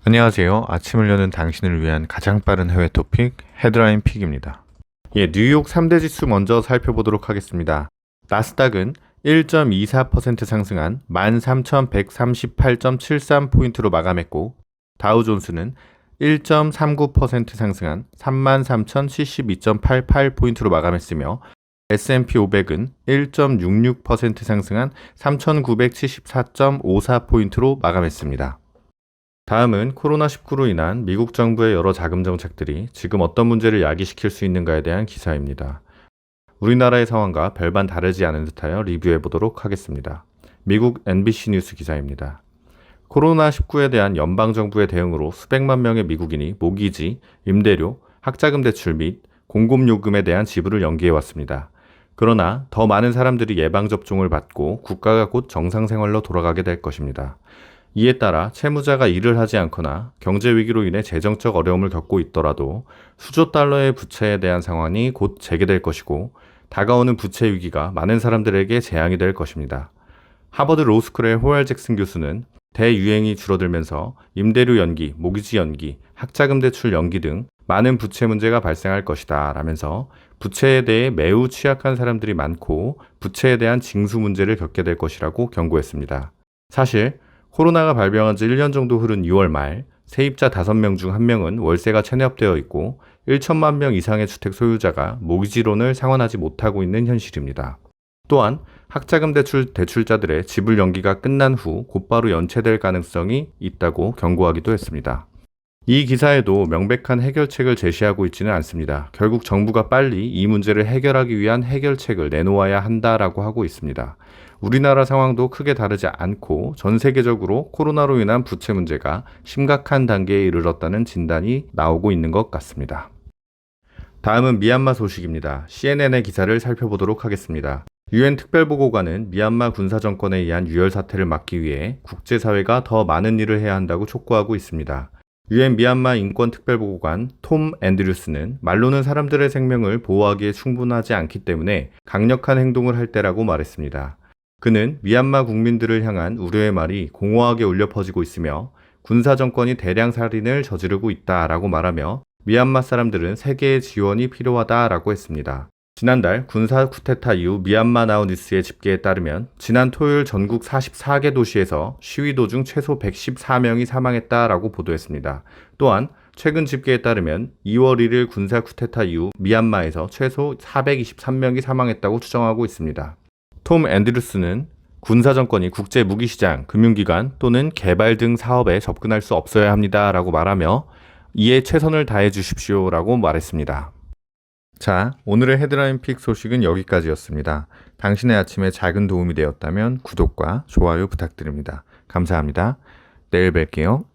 안녕하세요. 아침을 여는 당신을 위한 가장 빠른 해외 토픽 헤드라인 픽입니다. 뉴욕 3대 지수 먼저 살펴보도록 하겠습니다. 나스닥은 1.24% 상승한 13,138.73포인트로 마감했고, 다우존스는 1.39% 상승한 33,072.88포인트로 마감했으며, S&P 500은 1.66% 상승한 3,974.54포인트로 마감했습니다. 다음은 코로나19로 인한 미국 정부의 여러 자금 정책들이 지금 어떤 문제를 야기시킬 수 있는가에 대한 기사입니다. 우리나라의 상황과 별반 다르지 않은 듯하여 리뷰해 보도록 하겠습니다. 미국 NBC 뉴스 기사입니다. 코로나19에 대한 연방정부의 대응으로 수백만 명의 미국인이 모기지, 임대료, 학자금 대출 및 공급요금에 대한 지불을 연기해 왔습니다. 그러나 더 많은 사람들이 예방접종을 받고 국가가 곧 정상생활로 돌아가게 될 것입니다. 이에 따라 채무자가 일을 하지 않거나 경제 위기로 인해 재정적 어려움을 겪고 있더라도 수조 달러의 부채에 대한 상황이 곧 재개될 것이고, 다가오는 부채 위기가 많은 사람들에게 재앙이 될 것입니다. 하버드 로스쿨의 호얄 잭슨 교수는 대유행이 줄어들면서 임대료 연기, 모기지 연기, 학자금 대출 연기 등 많은 부채 문제가 발생할 것이다 라면서 부채에 대해 매우 취약한 사람들이 많고 부채에 대한 징수 문제를 겪게 될 것이라고 경고했습니다. 사실 코로나가 발병한 지 1년 정도 흐른 6월 말, 세입자 5명 중 1명은 월세가 체납되어 있고 1천만 명 이상의 주택 소유자가 모기지론을 상환하지 못하고 있는 현실입니다. 또한 학자금 대출자들의 지불 연기가 끝난 후 곧바로 연체될 가능성이 있다고 경고하기도 했습니다. 이 기사에도 명백한 해결책을 제시하고 있지는 않습니다. 결국 정부가 빨리 이 문제를 해결하기 위한 해결책을 내놓아야 한다라고 하고 있습니다. 우리나라 상황도 크게 다르지 않고 전 세계적으로 코로나로 인한 부채 문제가 심각한 단계에 이르렀다는 진단이 나오고 있는 것 같습니다. 다음은 미얀마 소식입니다. CNN의 기사를 살펴보도록 하겠습니다. UN 특별보고관은 미얀마 군사정권에 의한 유혈 사태를 막기 위해 국제사회가 더 많은 일을 해야 한다고 촉구하고 있습니다. UN 미얀마 인권특별보고관 톰 앤드류스는 말로는 사람들의 생명을 보호하기에 충분하지 않기 때문에 강력한 행동을 할 때라고 말했습니다. 그는 미얀마 국민들을 향한 우려의 말이 공허하게 울려 퍼지고 있으며 군사정권이 대량 살인을 저지르고 있다라고 말하며 미얀마 사람들은 세계의 지원이 필요하다라고 했습니다. 지난달 군사 쿠데타 이후 미얀마 나우 뉴스의 집계에 따르면 지난 토요일 전국 44개 도시에서 시위 도중 최소 114명이 사망했다라고 보도했습니다. 또한 최근 집계에 따르면 2월 1일 군사 쿠데타 이후 미얀마에서 최소 423명이 사망했다고 추정하고 있습니다. 톰 앤드루스는 군사정권이 국제 무기시장, 금융기관 또는 개발 등 사업에 접근할 수 없어야 합니다라고 말하며 이에 최선을 다해 주십시오라고 말했습니다. 자, 오늘의 헤드라인 픽 소식은 여기까지였습니다. 당신의 아침에 작은 도움이 되었다면 구독과 좋아요 부탁드립니다. 감사합니다. 내일 뵐게요.